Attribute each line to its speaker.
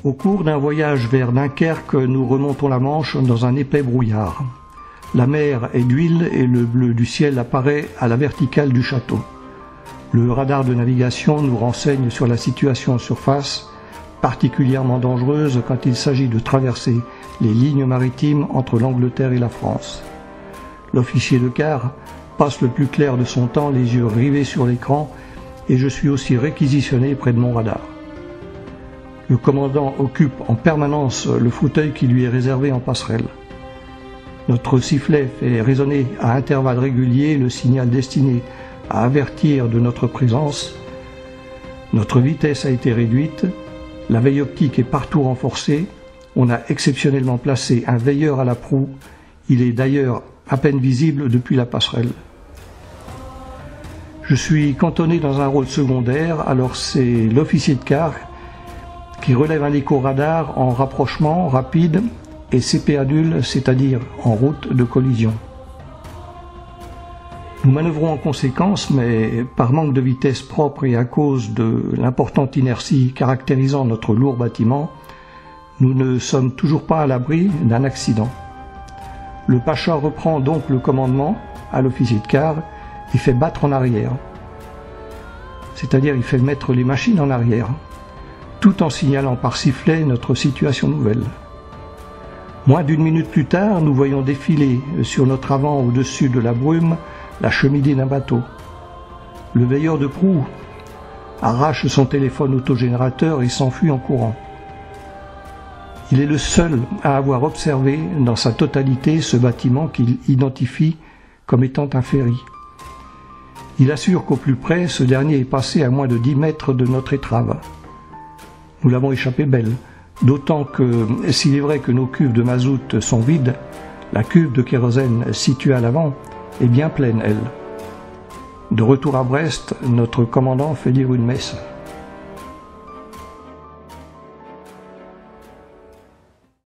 Speaker 1: Au cours d'un voyage vers Dunkerque, nous remontons la Manche dans un épais brouillard. La mer est d'huile et le bleu du ciel apparaît à la verticale du château. Le radar de navigation nous renseigne sur la situation en surface, particulièrement dangereuse quand il s'agit de traverser les lignes maritimes entre l'Angleterre et la France. L'officier de quart passe le plus clair de son temps les yeux rivés sur l'écran et je suis aussi réquisitionné près de mon radar. Le commandant occupe en permanence le fauteuil qui lui est réservé en passerelle. Notre sifflet fait résonner à intervalles réguliers le signal destiné à avertir de notre présence. Notre vitesse a été réduite, la veille optique est partout renforcée, on a exceptionnellement placé un veilleur à la proue, il est d'ailleurs à peine visible depuis la passerelle. Je suis cantonné dans un rôle secondaire, alors c'est l'officier de quart qui relève un écho radar en rapprochement rapide et CPA nul, c'est-à-dire en route de collision. Nous manœuvrons en conséquence, mais par manque de vitesse propre et à cause de l'importante inertie caractérisant notre lourd bâtiment, nous ne sommes toujours pas à l'abri d'un accident. Le Pacha reprend donc le commandement à l'officier de quart et fait battre en arrière. C'est-à-dire il fait mettre les machines en arrière, tout en signalant par sifflet notre situation nouvelle. Moins d'une minute plus tard, nous voyons défiler sur notre avant au-dessus de la brume la cheminée d'un bateau. Le veilleur de proue arrache son téléphone autogénérateur et s'enfuit en courant. Il est le seul à avoir observé dans sa totalité ce bâtiment qu'il identifie comme étant un ferry. Il assure qu'au plus près, ce dernier est passé à moins de 10 mètres de notre étrave. Nous l'avons échappé belle, d'autant que, s'il est vrai que nos cuves de mazout sont vides, la cuve de kérosène située à l'avant est bien pleine, elle. De retour à Brest, notre commandant fait lire une messe.